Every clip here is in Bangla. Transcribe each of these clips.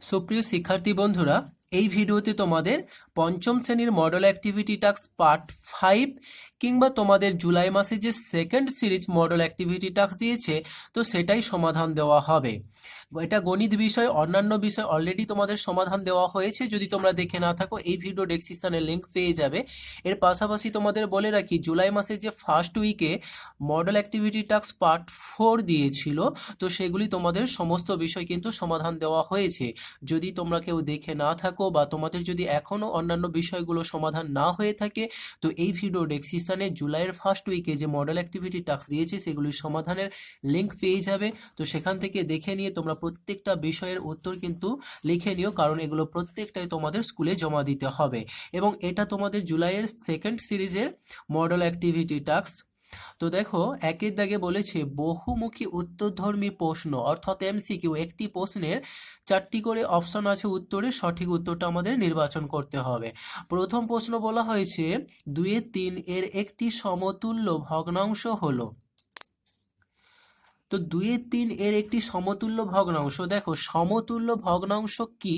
সুপ্রিয় শিক্ষার্থী বন্ধুরা, এই ভিডিওতে তোমাদের পঞ্চম শ্রেণীর মডেল অ্যাক্টিভিটি টাস্ক পার্ট 5 কিংবা তোমাদের জুলাই মাসে যে second series model activity task দিয়েছে তো সেটাই সমাধান দেওয়া হবে। এটা গণিত বিষয়, অন্যান্য বিষয় অলরেডি তোমাদের সমাধান দেওয়া হয়েছে। যদি তোমরা দেখে না থাকো এই ভিডিও ডেসক্রিপশনে লিংক পেয়ে যাবে। এর পাশাপাশি তোমাদের বলে রাখি, জুলাই মাসের যে ফার্স্ট উইকে মডেল অ্যাক্টিভিটি টাস্ক পার্ট 4 দিয়েছিল তো সেগুলি তোমাদের সমস্ত বিষয় কিন্তু সমাধান দেওয়া হয়েছে। যদি তোমরা কেউ দেখে না থাকো বা তোমাদের যদি এখনও অন্যান্য বিষয়গুলো সমাধান না হয়ে থাকে তো এই ভিডিও ডেসক্রিপশনে জুলাইয়ের ফার্স্ট উইকে যে মডেল অ্যাক্টিভিটি টাস্ক দিয়েছে সেগুলির সমাধানের লিংক পেয়ে যাবে। তো সেখান থেকে দেখে নিয়ে তোমরা প্রত্যেকটা বিষয়ের উত্তর কিন্তু লিখে নিও, কারণ এগুলো প্রত্যেকটাই তোমাদের স্কুলে জমা দিতে হবে। এবং এটা তোমাদের জুলাইয়ের সেকেন্ড সিরিজের মডেল অ্যাক্টিভিটি টাস্ক। তো দেখো, একের দাগে বলেছে বহুমুখী উত্তরধর্মী প্রশ্ন অর্থাৎ এমসিকিউ। একটি প্রশ্নের 4টি করে অপশন আছে উত্তরে, সঠিক উত্তরটা আমাদের নির্বাচন করতে হবে। প্রথম প্রশ্ন বলা হয়েছে 2-3 এর একটি সমতুল্য ভগ্নাংশ হলো। তো 2-3 এর একটি সমতুল্য ভগ্নাংশ, দেখো সমতুল্য ভগ্নাংশ কি?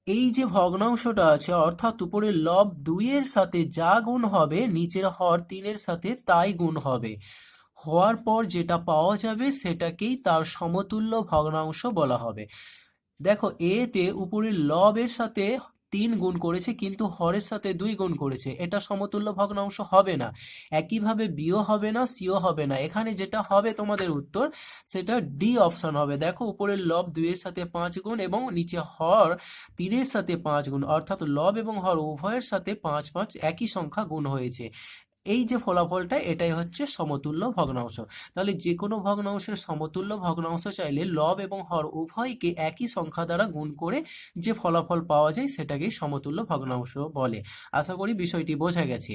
এই যে ভগ্নাংশটা আছে অর্থাৎ উপরের লব 2 এর সাথে যা গুণ হবে নিচের হর 3 এর সাথে তাই গুণ হবে। হওয়ার পর যেটা পাওয়া যাবে সেটাকেই তার সমতুল্য ভগ্নাংশ বলা হবে। দেখো, এতে উপরের লবের সাথে 3 গুণ করেছে কিন্তু হরের সাথে 2 গুণ করেছে, এটা সমতুল্য ভগ্নাংশ হবে না। একইভাবে বিও হবে না, সিও হবে না। এখানে যেটা হবে তোমাদের উত্তর সেটা ডি অপশন হবে। দেখো, উপরের লব 2 এর সাথে 5 গুণ এবং নিচে হর 3 এর সাথে 5 গুণ, অর্থাৎ লব এবং হর উভয়ের সাথে 5 5 একই সংখ্যা গুণ হয়েছে। এই যে ফলাফলটা, এটাই হচ্ছে সমতুল্য ভগ্নাংশ। তাহলে যে কোনো ভগ্নাংশের সমতুল্য ভগ্নাংশ চাইলে লব এবং হর উভয়কে একই সংখ্যা দ্বারা গুণ করে যে ফলাফল পাওয়া যায় সেটাকেই সমতুল্য ভগ্নাংশ বলে। আশা করি বিষয়টি বোঝা গেছে।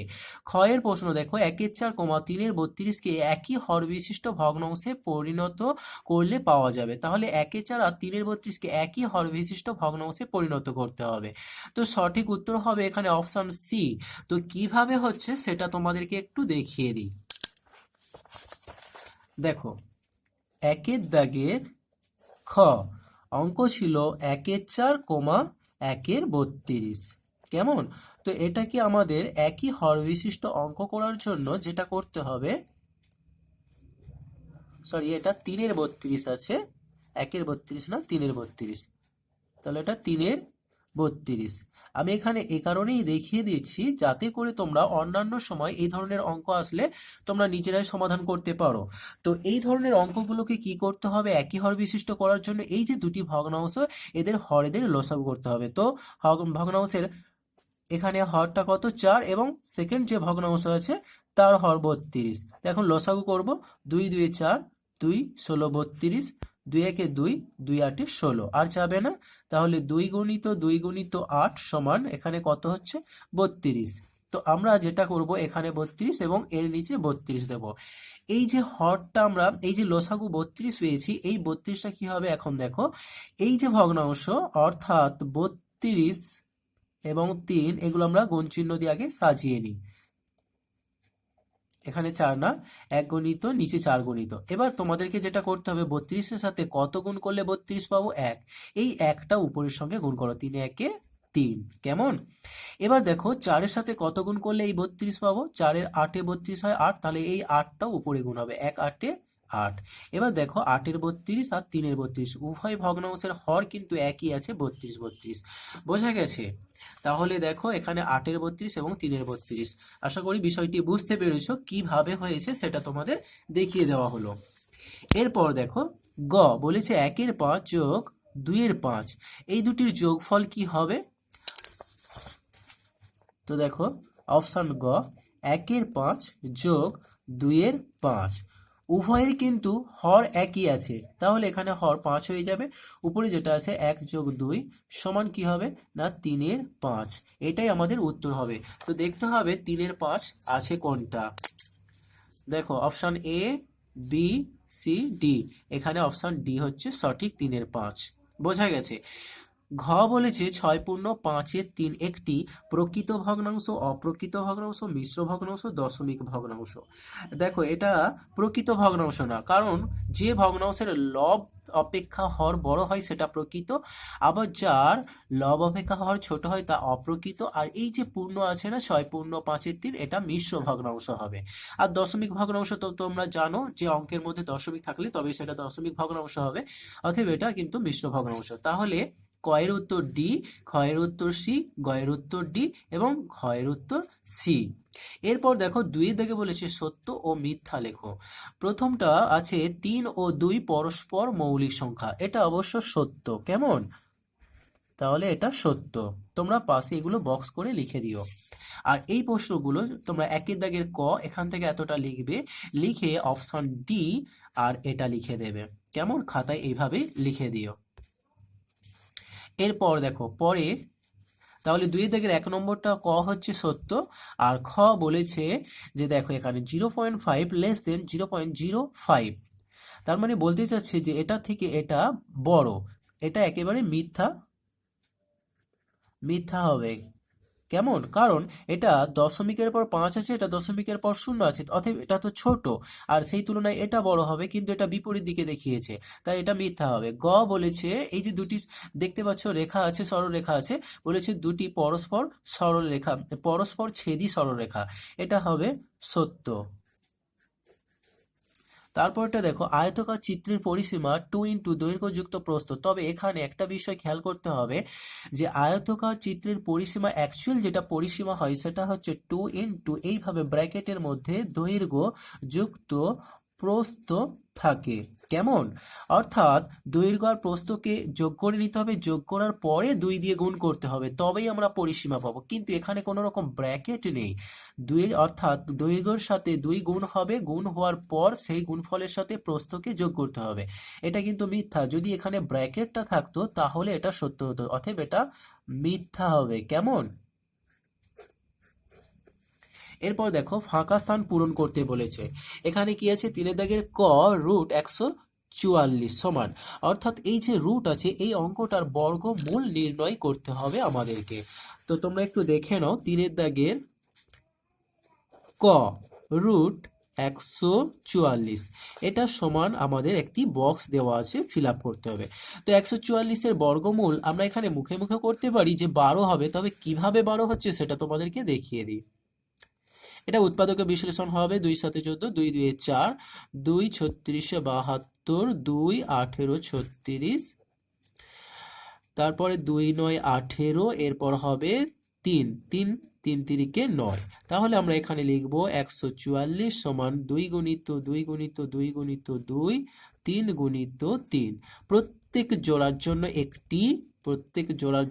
ক্ষয়ের প্রশ্ন দেখো, 1/4, 3/32কে একই হর বিশিষ্ট ভগ্নাংশে পরিণত করলে পাওয়া যাবে। তাহলে 1/4 আর 3/32কে একই হর বিশিষ্ট ভগ্নাংশে পরিণত করতে হবে। তো সঠিক উত্তর হবে এখানে অপশন সি। তো কিভাবে হচ্ছে সেটা তোমাদেরকে একটু দেখিয়ে দিই। দেখো, একের দাগের খ অঙ্ক ছিল 1/4, 1/32। কেমন? তো এটাকে আমাদের একই হর বিশিষ্ট অঙ্ক করার জন্য যেটা করতে হবে, সরি এটা 3/32 আছে, 1/32 না, 3/32। তাহলে এটা 3/32। আমি এখানে এ কারণেই দেখিয়ে দিচ্ছি যাতে করে তোমরা অন্যান্য সময় এই ধরনের অঙ্ক আসলে তোমরা নিজেরাই সমাধান করতে পারো। তো এই ধরনের অঙ্কগুলোকে কি করতে হবে, একই হর বিশিষ্ট করার জন্য এই যে দুটি ভগ্নাংশ এদের হরেদের লসাগু করতে হবে। তো ভগ্নাংশের এখানে হরটা কত, 4, এবং সেকেন্ড যে ভগ্নাংশ আছে তার হর 32। তো এখন লসাগু করব, 2 2 4, 2 16 32, 2 1 2, 2 8 16, আর যাবে না। তাহলে 2 গুণিত 2 গুণিত 8 সমান এখানে কত হচ্ছে, 32। তো আমরা যেটা করব এখানে 32 এবং এর নিচে 32 দেব। এই যে হরটা আমরা এই যে লসাগু 32 পেয়েছি, এই 32টা কি হবে এখন দেখো, এই যে ভগ্নাংশ অর্থাৎ 32 এবং 3 এগুলো আমরা গুণ চিহ্ন দিয়ে আগে সাজিয়ে নিই। এখানে 4 না, 1 গুণিত নিচে 4 গুণিত। এবার তোমাদেরকে যেটা করতে হবে, 32 এর সাথে কত গুণ করলে 32 পাবো, 1। এই একটা উপরের সঙ্গে গুণ করো, 3 1 3। কেমন? এবার দেখো 4 এর সাথে কত গুণ করলে এই 32 পাবো, 4 এর 8 এ 32 হয় 8, তাহলে এই 8টাও উপরে গুণ হবে, 1 8 8। এবার দেখো 8 এর 32 আর 3 এর 32 উভয় ভগ্নাংশের হর কিন্তু একই আছে, 32 32। বোঝা গেছে? তাহলে দেখো এখানে 8 এর 32 এবং 3 এর 32। আশা করি বিষয়টি বুঝতে পেরেছো কিভাবে হয়েছে সেটা তোমাদের দেখিয়ে দেওয়া হলো। এরপর দেখো গ বলেছে 1/5 যোগ 2/5, এই দুটির যোগফল কি হবে? তো দেখো অপশন গ, 1/5 যোগ 2/5, উভয়ের কিন্তু হর একই আছে, তাহলে এখানে হর 5 হয়ে যাবে। উপরে যেটা আছে 1 যোগ 2 সমান কি হবে না, 3/5। এটাই আমাদের উত্তর হবে। তো দেখতে হবে 3/5 আছে কোনটা। দেখো option A, B, C, D. এখানে অপশন ডি হচ্ছে সঠিক, 3/5। বোঝা গেছে? ঘ বলেছে 6/5 একটি প্রকৃত ভগ্নাংশ, অপ্রকৃত ভগ্নাংশ, মিশ্র ভগ্নাংশ, দশমিক ভগ্নাংশ। দেখো এটা প্রকৃত ভগ্নাংশ না, কারণ যে ভগ্নাংশের লব অপেক্ষা হর বড় হয় সেটা প্রকৃত, আবার যার লব অপেক্ষা হর ছোট হয় তা অপ্রকৃত। আর এই যে পূর্ণ আছে না 6/5 এটা মিশ্র ভগ্নাংশ হবে। আর দশমিক ভগ্নাংশ তো তোমরা জানো যে অঙ্কের মধ্যে দশমিক থাকলে তবে সেটা দশমিক ভগ্নাংশ হবে, অতএব এটা কিন্তু মিশ্র ভগ্নাংশ। তাহলে কয়ের উত্তর ডি, ক্ষয়ের উত্তর সি, গয়ের উত্তর ডি এবং ঘয়ের উত্তর সি। এরপর দেখো 2 দেখে বলেছে সত্য ও মিথ্যা লেখো। প্রথমটা আছে 3 ও 2 পরস্পর মৌলিক সংখ্যা, এটা অবশ্য সত্য। কেমন? তাহলে এটা সত্য। তোমরা পাশে এগুলো বক্স করে লিখে দিও। আর এই প্রশ্নগুলো তোমরা একের দাগের ক এখান থেকে এতটা লিখবে, লিখে অপশন ডি আর এটা লিখে দেবে। কেমন? খাতায় এইভাবে লিখে দিও। এরপর দেখো পরে, তাহলে 2 দাগের 1 নম্বরটা ক হচ্ছে সত্য, আর খ বলেছে যে দেখো এখানে 0.5 লেস দেন 0.05, তার মানে বলতে চাচ্ছে যে এটা থেকে এটা বড়। এটা একেবারে মিথ্যা, মিথ্যা হবে। কেমন? কারণ এটা দশমিকের পর 5 আছে, এটা দশমিকের পর 0 আছে, অতএব এটা তো ছোট, আর সেই তুলনায় এটা বড় হবে, কিন্তু এটা বিপরীত দিকে দেখিয়েছে, তাই এটা মিথ্যা হবে। গ বলেছে এই যে দুটি দেখতে পাচ্ছ রেখা আছে, সরলরেখা আছে, বলেছে দুটি পরস্পর সরলরেখা, পরস্পর ছেদি সরলরেখা, এটা হবে সত্য। তারপরটা দেখো আয়তকার চিত্রের পরিসীমা 2 দৈর্ঘ্যযুক্ত প্রস্থ। তবে এখানে একটা বিষয় খেয়াল করতে হবে যে আয়তকার চিত্রের পরিসীমা অ্যাকচুয়াল যেটা পরিসীমা হয় সেটা হচ্ছে 2 এইভাবে ব্র্যাকেটের মধ্যে দৈর্ঘ্য যুক্ত প্রস্থ থাকে। কেমন? অর্থাৎ দৈর্ঘ্য আর প্রস্থকে যোগ করে নিতে হবে, যোগ করার পরে 2 দিয়ে গুণ করতে হবে, তবেই আমরা পরিসীমা পাবো। কিন্তু এখানে কোনো রকম ব্র্যাকেট নেই, অর্থাৎ দৈর্ঘ্যের সাথে 2 গুণ হবে, গুণ হওয়ার পর সেই গুণফলের সাথে প্রস্থকে যোগ করতে হবে। এটা কিন্তু মিথ্যা। যদি এখানে ব্র্যাকেটটা থাকতো তাহলে এটা সত্য হতো, অতএব এটা মিথ্যা হবে। কেমন? এরপর দেখো ফাঁকা স্থান পূরণ করতে বলেছে। এখানে কি আছে? 3 দাগের ক √144 সমান, অর্থাৎ এই যে রুট আছে এই অঙ্কটার বর্গমূল নির্ণয় করতে হবে আমাদেরকে। তো তোমরা একটু দেখে নাও 3 দাগের ক √144, এটা সমান আমাদের একটি বক্স দেওয়া আছে, ফিল আপ করতে হবে। তো 144-এর বর্গমূল আমরা এখানে মুখে মুখে করতে পারি যে 12 হবে, তবে কিভাবে 12 হচ্ছে সেটা তোমাদেরকে দেখিয়ে দিই। এটা উৎপাদকের বিশ্লেষণ হবে, 2 × 7 = 14, 2 × 2 = 4, 2 × 36 = 72, 2 × 18 = 36, তারপরে 2 × 9 = 18, এরপর হবে 3, 3 3 × 3 = 9। তাহলে আমরা এখানে লিখব 144 সমান 2 গুণিত 2 গুণিত 2 গুণিত 2, 3 গুণিত 3। প্রত্যেক জোড়ার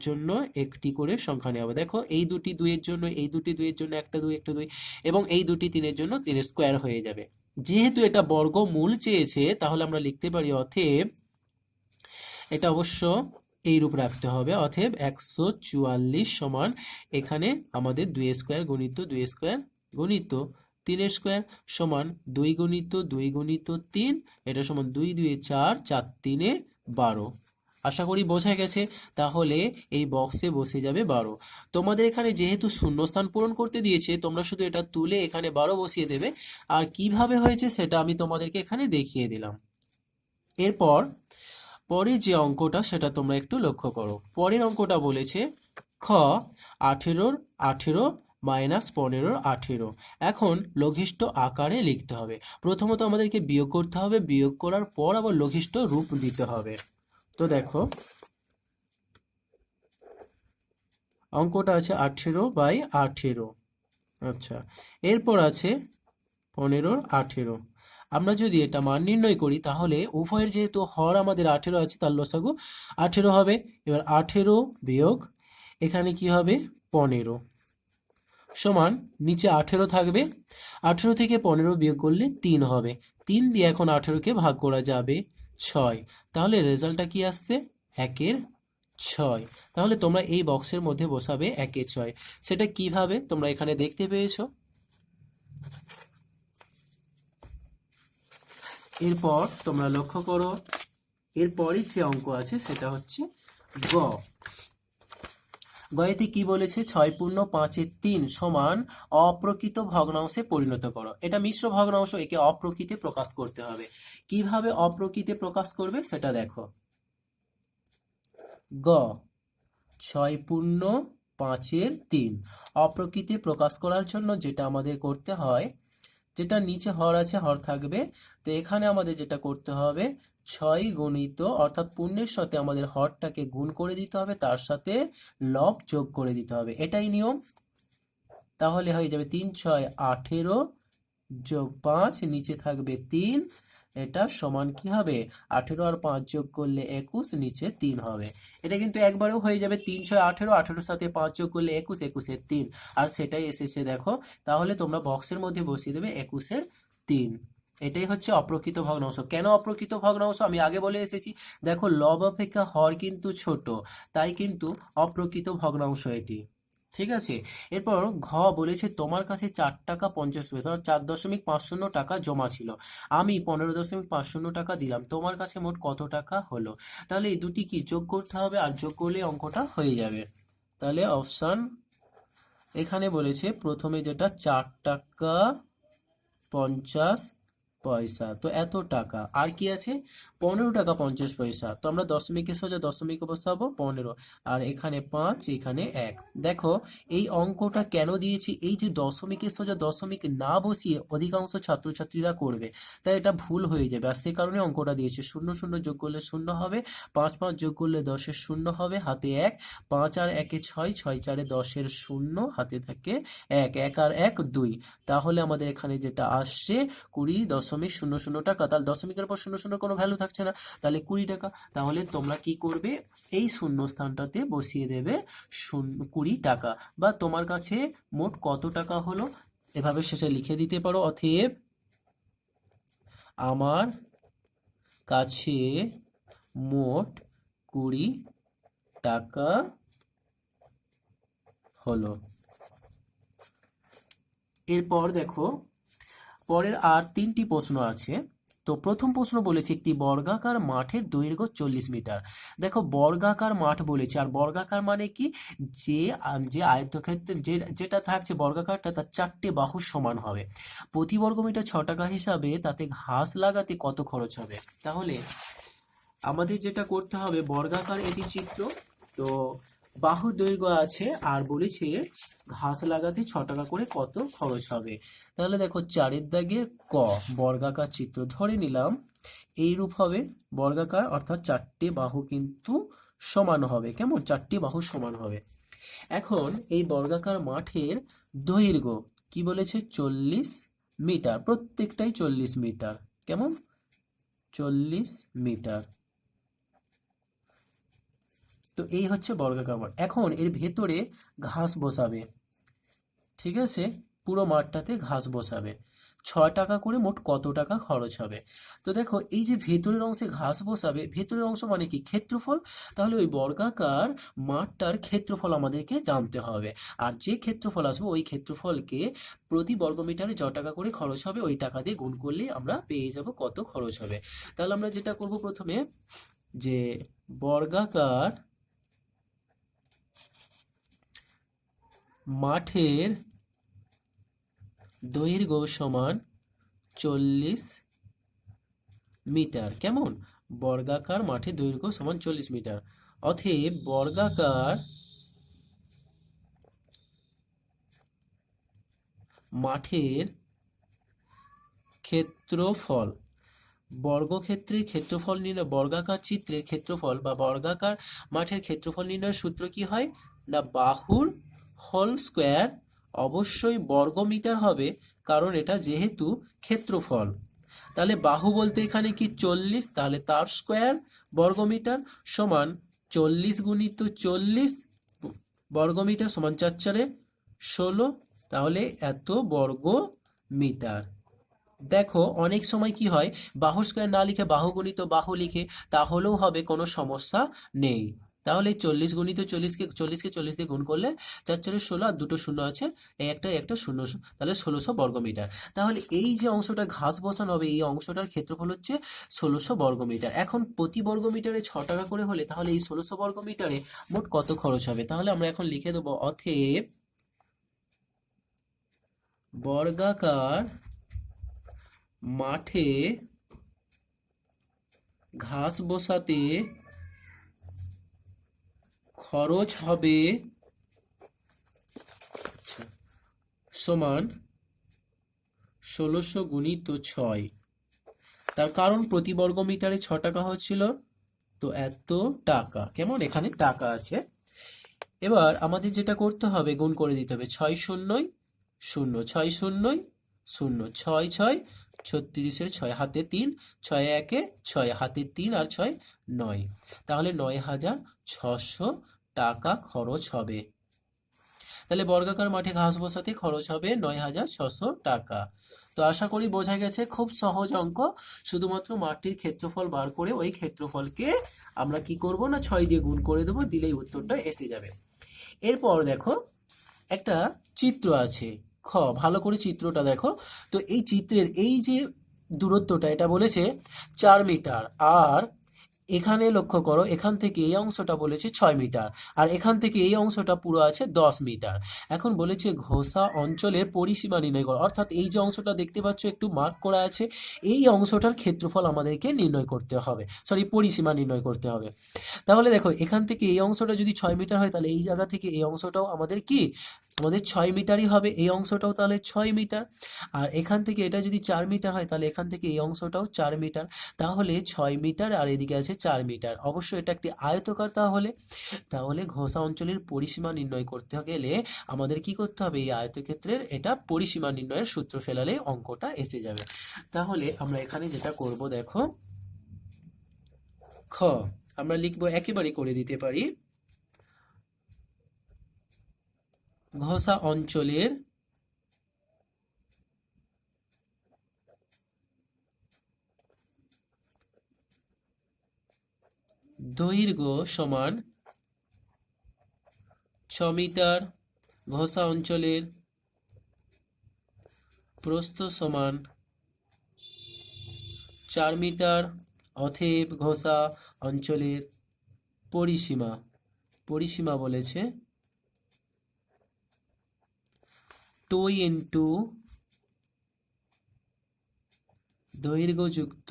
জন্য একটি করে সংখ্যা নেওয়া হবে। দেখো এই দুটি 2 এর জন্য, এই দুটি 2 এর জন্য একটা 2 একটা 2, এবং এই দুটি 3 এর জন্য 3 স্কোয়ার হয়ে যাবে। যেহেতু এটা বর্গমূল চেয়েছে তাহলে আমরা লিখতে পারি অতএব এটা অবশ্য এই রূপ রাখতে হবে। অতএব 144 সমান এখানে আমাদের 2 স্কোয়ার গুণিত 2 স্কোয়ার গুণিত 3 স্কোয়ার সমান 2 গুণিত 2 গুণিত 3, এটা সমান 2 × 2 = 4, 4 × 3 = 12। আশা করি বোঝা গেছে। তাহলে এই বক্সে বসে যাবে 12। তোমাদের এখানে যেহেতু শূন্যস্থান পূরণ করতে দিয়েছে তোমরা শুধু এটা তুলে এখানে 12 বসিয়ে দেবে। আর কিভাবে হয়েছে সেটা আমি তোমাদেরকে এখানে দেখিয়ে দিলাম। এরপর পরে যে অঙ্কটা সেটা তোমরা একটু লক্ষ্য করো। পরের অঙ্কটা বলেছে খ 18 -15 18। এখন লঘিষ্ঠ আকারে লিখতে হবে। প্রথমত আমাদেরকে বিয়োগ করতে হবে, বিয়োগ করার পর আবার লঘিষ্ঠ রূপ দিতে হবে। তো দেখো অঙ্কটা আছে 18/18। আচ্ছা, এরপর আছে 15/18। আমরা যদি এটা মান নির্ণয় করি তাহলে উভয়ের যেহেতু হর আমাদের 18 আছে তার লসাগু 18 হবে। এবার 18 বিয়োগ এখানে কি হবে 15 সমান নিচে 18 থাকবে, 18 থেকে 15 বিয়োগ করলে 3 হবে। 3 দিয়ে এখন 18-কে ভাগ করা যাবে 6, তাহলে রেজাল্টটা কি আসছে 1/6। তাহলে তোমরা এই বক্সের মধ্যে বসাবে 1/6। সেটা কিভাবে তোমরা এখানে দেখতে পেয়েছো। এরপর তোমরা লক্ষ্য করো এরপরই যে অঙ্ক আছে সেটা হচ্ছে গ, গয়েতে কি বলেছে? 6/5 সমান অপ্রকৃত ভগ্নাংশে পরিণত করো। এটা মিশ্র ভগ্নাংশ, একে অপ্রকৃতে প্রকাশ করতে হবে। কিভাবে অপ্রকৃতে প্রকাশ করবে সেটা দেখো। গ, 6/5 অপ্রকৃতে প্রকাশ করার জন্য যেটা আমাদের করতে হয়, যেটা নিচে হর আছে, হর থাকবে, তো এখানে আমাদের যেটা করতে হবে 6 গুণিত, অর্থাৎ পূর্ণের সাথে আমাদের হরটাকে গুণ করে দিতে হবে, তার সাথে লব যোগ করে দিতে হবে, এটাই নিয়ম। তাহলে হয়ে যাবে 3 6 18 যোগ 5, নিচে থাকবে 3, এটা সমান কি হবে? 18 আর 5 যোগ করলে 21, নিচে 3 হবে। এটা কিন্তু একবারেও হয়ে যাবে, 3 6 18, 18 সাথে 5 যোগ করলে 21, 21 এর 3, আর সেটাই এসেছে দেখো। তাহলে তোমরা বক্সের মধ্যে বসিয়ে দেবে 21 এর 3। এটাই হচ্ছে অপ্রকৃত ভগ্নাংশ। কেন অপ্রকৃত ভগ্নাংশ আমি আগে বলে এসেছি। দেখো লব অপেক্ষা হর কিন্তু ছোট, তাই কিন্তু অপ্রকৃত ভগ্নাংশ এটি। ঠিক আছে। এরপর ঘ বলেছে তোমার কাছে 4 টাকা 50 পয়সা, 4.50 টাকা জমা ছিল, আমি 15.50 টাকা দিলাম, তোমার কাছে মোট কত টাকা হলো? তাহলে এই দুটি কি যোগ করতে হবে, আর যোগ করলে অঙ্কটা হয়ে যাবে। তাহলে অপশন এখানে বলেছে প্রথমে যেটা 4 টাকা 50 পয়সা, তো এত টাকা, আর কি আছে 15 টাকা 50 পয়সা, তো আমরা দশমিকের সোজা দশমিকে বসাবো 15, আর এখানে 5, এখানে 1। দেখো এই অঙ্কটা কেন দিয়েছি, এই যে দশমিকের সোজা দশমিক না বসিয়ে অধিকাংশ ছাত্রছাত্রীরা করবে, তাই এটা ভুল হয়ে যাবে, আর সে কারণে অঙ্কটা দিয়েছে। 0 0 যোগ করলে 0 হবে, 5 5 যোগ করলে 10-এর 0 হবে, হাতে 1, 5 আর 1 6, 6 4 10-এর 0, হাতে থাকে 1, 1 আর 1 2। তাহলে আমাদের এখানে যেটা আসছে 20.00 টাকা। তাহলে দশমিকের পর 0 0 কোনো ভ্যালু থাকছে না, তাহলে 20 টাকা। তাহলে তোমরা কি করবে, এই শূন্য স্থানটাতে বসিয়ে দেবে 20 টাকা, বা তোমার কাছে মোট কত টাকা হলো এভাবে শেষে লিখে দিতে পারো। অতএব আমার কাছে মোট 20 টাকা হলো। এরপর দেখো পরের আর 3টি প্রশ্ন আছে। তো প্রথম প্রশ্ন বলেছে একটি বর্গাকার মাঠের দৈর্ঘ্য 40 মিটার। দেখো বর্গাকার মাঠ বলেছে, আর বর্গাকার মানে কি, যে যে আয়তক্ষেত্রে যেটা থাকছে বর্গাকারটা তার 4টে বাহু সমান হবে। প্রতি বর্গমিটার 6 টাকা হিসাবে তাতে ঘাস লাগাতে কত খরচ হবে? তাহলে আমাদের যেটা করতে হবে, বর্গাকার এটি চিত্র, তো বাহুর দৈর্ঘ্য আছে, আর বলেছে ঘাস লাগাতে 6 টাকা করে কত খরচ হবে। তাহলে দেখো 4-এর দাগে ক, বর্গাকার চিত্র ধরে নিলাম, এইরূপ হবে বর্গাকার, অর্থাৎ 4টে বাহু কিন্তু সমান হবে। কেমন? 4টে বাহু সমান হবে। এখন এই বর্গাকার মাঠের দৈর্ঘ্য কি বলেছে? 40 মিটার, প্রত্যেকটাই 40 মিটার। কেমন? 40 মিটার। তো এই হচ্ছে বর্গাকার মাঠ। এখন এর ভেতরে ঘাস বসাবে, ঠিক আছে, পুরো মাঠটাতে ঘাস বসাবে। 6 টাকা করে মোট কত টাকা খরচ হবে? তো দেখো এই যে ভেতরের অংশে ঘাস বসাবে, ভেতরের অংশ মানে কি? ক্ষেত্রফল। তাহলে ওই বর্গাকার মাঠটার ক্ষেত্রফল আমাদেরকে জানতে হবে, আর যে ক্ষেত্রফল আসবে ওই ক্ষেত্রফলকে প্রতি বর্গমিটারে য টাকা করে খরচ হবে ওই টাকা দিয়ে গুণ করলে আমরা পেয়ে যাব কত খরচ হবে। তাহলে আমরা যেটা করব প্রথমে, যে বর্গাকার মাঠের দৈর্ঘ্য সমান 40 মিটার। কেমন? বর্গাকার মাঠের দৈর্ঘ্য সমান 40 মিটার। অতএব বর্গাকার মাঠের ক্ষেত্রফল, বর্গক্ষেত্রের ক্ষেত্রফল নির্ণয়, বর্গাকার চিত্রের ক্ষেত্রফল বা বর্গাকার মাঠের ক্ষেত্রফল নির্ণয়ের সূত্র কি হয় না, বাহুর হোল স্কোয়ার অবশ্যই বর্গমিটার হবে, কারণ এটা যেহেতু ক্ষেত্রফল। তাহলে বাহু বলতে এখানে কি 40, তাহলে তার স্কোয়ার বর্গমিটার সমান 40 গুণিত 40 বর্গমিটার সমান 4 4 16, তাহলে এত বর্গ মিটার। দেখো অনেক সময় কি হয়, বাহু স্কোয়ার না লিখে বাহু গুণিত বাহু লিখে, তাহলেও হবে, কোনো সমস্যা নেই। তাহলে 40 গুণিত 40কে 40 দিয়ে গুণ করলে 4 4 16 আর দুটো শূন্য আছে, এই একটা শূন্য, তাহলে 1600 বর্গমিটার। তাহলে এই যে অংশটা ঘাস বসানো হবে এই অংশটার ক্ষেত্রফল হচ্ছে 1600 বর্গমিটার। এখন প্রতি বর্গমিটারে 6 টাকা করে হলে তাহলে এই 1600 বর্গমিটারে মোট কত খরচ হবে? তাহলে আমরা এখন লিখে দেবো অতএব বর্গাকার মাঠে ঘাস বসাতে খরচ হবে সমান 1600 গুণিত 6। তার কারণ প্রতি বর্গমিটারে 6 টাকা হচ্ছিল, তো এত টাকা। কেমন? এখানে টাকা আছে। এবার আমাদের যেটা করতে হবে গুণ করে দিতে হবে 6 শূন্যই 0, 6 শূন্যই 0, 6 6 36-এর 6 হাতে 3, 6 1-এ 6 হাতে 3 আর 6 9, তাহলে 9600 টাকা খরচ হবে। তাহলে বর্গাকার মাঠে ঘাস বসাতে খরচ হবে 9600 টাকা। তো আশা করি বোঝা গেছে, খুব সহজ অঙ্ক। শুধুমাত্র মাঠটির ক্ষেত্রফল বার করে ওই ক্ষেত্রফলকে আমরা কি করব না 6 দিয়ে গুণ করে দেবো, দিলেই উত্তরটা এসে যাবে। এরপর দেখো একটা চিত্র আছে, ভালো করে চিত্রটা দেখো। তো এই চিত্রের এই যে দূরত্বটা এটা বলেছে 4 মিটার, আর এখানে লক্ষ্য করো এখান থেকে এই অংশটা বলেছে 6 মিটার, আর এখান থেকে এই অংশটা পুরো আছে 10 মিটার। এখন বলেছে ঘোষা অঞ্চলের পরিসীমা নির্ণয় করো, অর্থাৎ এই যে অংশটা দেখতে পাচ্ছ একটু মার্ক করা আছে, এই অংশটার ক্ষেত্রফল আমাদেরকে নির্ণয় করতে হবে, পরিসীমা নির্ণয় করতে হবে। তাহলে দেখো এখান থেকে এই অংশটা যদি 6 মিটার হয় তাহলে এই জায়গা থেকে এই অংশটাও আমাদের 6 মিটারই হবে, এই অংশটাও তাহলে 6 মিটার। আর এখান থেকে এটা যদি 4 মিটার হয় তাহলে এখান থেকে এই অংশটাও 4 মিটার, তাহলে 6 মিটার আর এদিকে আছে 4 মিটার। অবশ্যই এটা একটি আয়তকার। তাহলে ঘোষা অঞ্চলের পরিসীমা নির্ণয় করতে গেলে আমাদের কি করতে হবে? এই আয়তক্ষেত্রের এটা পরিসীমা নির্ণয়ের সূত্র ফেলালে অঙ্কটা এসে যাবে। তাহলে আমরা এখানে যেটা করব দেখো, খ আমরা লিখবো, একেবারে করে দিতে পারি, ঘোষা অঞ্চলের দৈর্ঘ্য সমান 6 মিটার, ঘোষা অঞ্চলের প্রস্থ সমান 4 মিটার, অতএব ঘোষা অঞ্চলের পরিসীমা বলেছে 2 ইন্টু দৈর্ঘ্য যুক্ত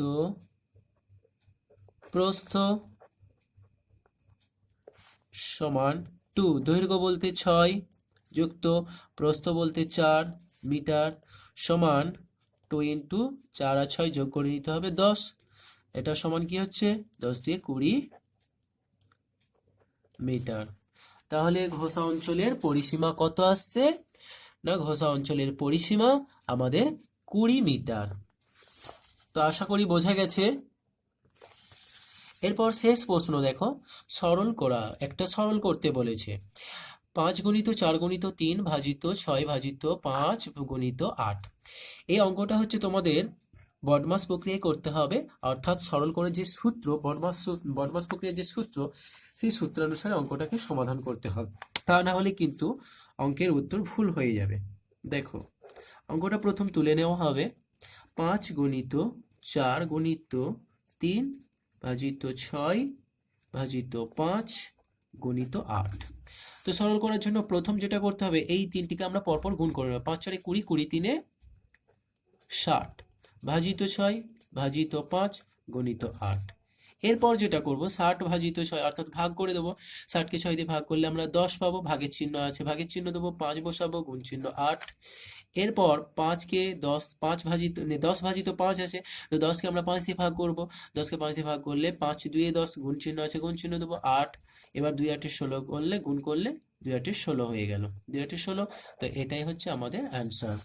প্রস্থ সমান 2, দৈর্ঘ্য বলতে 6 যুক্ত প্রস্থ বলতে 4 মিটার সমান 2 ইন্টু 4 আর 6 যোগ করে নিতে হবে 10। এটা সমান কি হচ্ছে? 10 দিয়ে 20 মিটার। তাহলে ঘোষা অঞ্চলের পরিসীমা কত আসছে না? ঘোষা অঞ্চলের পরিসীমা আমাদের 20 মিটার। তো আশা করি বোঝা গেছে। এরপর শেষ প্রশ্ন দেখো, সরল করতে বলেছে 5 গুণিত 4 গুণিত 3 ভাজিত 6 ভাজিত 5 গুণিত 8। এই অঙ্কটা হচ্ছে তোমাদের বডমাস প্রক্রিয়ায় করতে হবে, অর্থাৎ সরল করে যে সূত্র, বডমাস প্রক্রিয়ার যে সূত্র, সেই সূত্রানুসারে অঙ্কটাকে সমাধান করতে হবে, তা না হলে কিন্তু অঙ্কের উত্তর ভুল হয়ে যাবে। দেখো অঙ্কটা প্রথম তুলে নেওয়া হবে, 5 গুণিত 4 গুণিত 3 ভাজিত 6 ভাজিত 5 গুণিত 8। তো সরল করার জন্য প্রথম যেটা করতে হবে, এই তিনটিকে আমরা পরপর গুণ করে নেব। 5 4 20, 20 3 60 ভাজিত 6 ভাজিত 5 গুণিত 8। এরপর যেটা করব 60 ভাজিত 6 অর্থাৎ ভাগ করে দেবো। 60কে 6 দিয়ে ভাগ করলে আমরা 10 পাবো, ভাগের চিহ্ন আছে, ভাগের চিহ্ন দেবো, 5 বসাবো, গুণ চিহ্ন 8। এরপর 5কে 10 ভাজিত 5 আছে, তো 10কে আমরা 5 দিয়ে ভাগ করব। 10কে 5 দিয়ে ভাগ করলে 5 2 10, গুণ চিহ্ন আছে, গুণ চিহ্ন দেবো 8। এবার 2 8 16 করলে গুণ করলে 2 8 16 হয়ে গেল, 2 8 16। তো এটাই হচ্ছে আমাদের অ্যান্সার।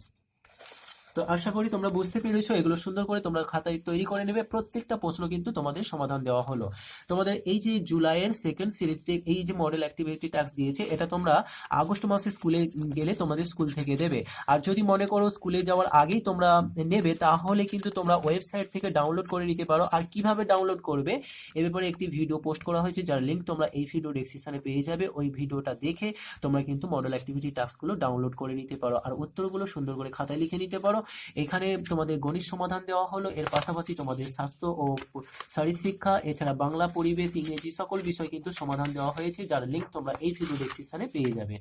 তো আশা করি তোমরা বুঝতে পেরেছো, এগুলো সুন্দর করে তোমরা খাতায় তৈরি করে নেবে। প্রত্যেকটা প্রশ্ন কিন্তু তোমাদের সমাধান দেওয়া হলো। তোমাদের এই যে জুলাইয়ের সেকেন্ড সিরিজ যে এই যে মডেল অ্যাক্টিভিটি টাস্ক দিয়েছে, এটা তোমরা আগস্ট মাসে স্কুলে গেলে তোমাদের স্কুল থেকে দেবে। আর যদি মনে করো স্কুলে যাওয়ার আগেই তোমরা নেবে, তাহলে কিন্তু তোমরা ওয়েবসাইট থেকে ডাউনলোড করে নিতে পারো। আর কিভাবে ডাউনলোড করবে এ ব্যাপারে একটি ভিডিও পোস্ট করা হয়েছে, যার লিঙ্ক তোমরা এই ভিডিও ডেসক্রিপশনে পেয়ে যাবে। ওই ভিডিওটা দেখে তোমরা কিন্তু মডেল অ্যাক্টিভিটি টাস্কগুলো ডাউনলোড করে নিতে পারো আর উত্তরগুলো সুন্দর করে খাতায় লিখে নিতে পারো। এখানে তোমাদের গণিত সমাধান দেওয়া হলো, এর পাশাপাশি তোমাদের স্বাস্থ্য ও শারীরশিক্ষা, এছাড়া বাংলা, পরিবেশ, ইংরেজি সকল বিষয় কিন্তু সমাধান দেওয়া হয়েছে, যার লিঙ্ক তোমরা এই ভিডিও ডেসক্রিপশনে পেয়ে যাবে।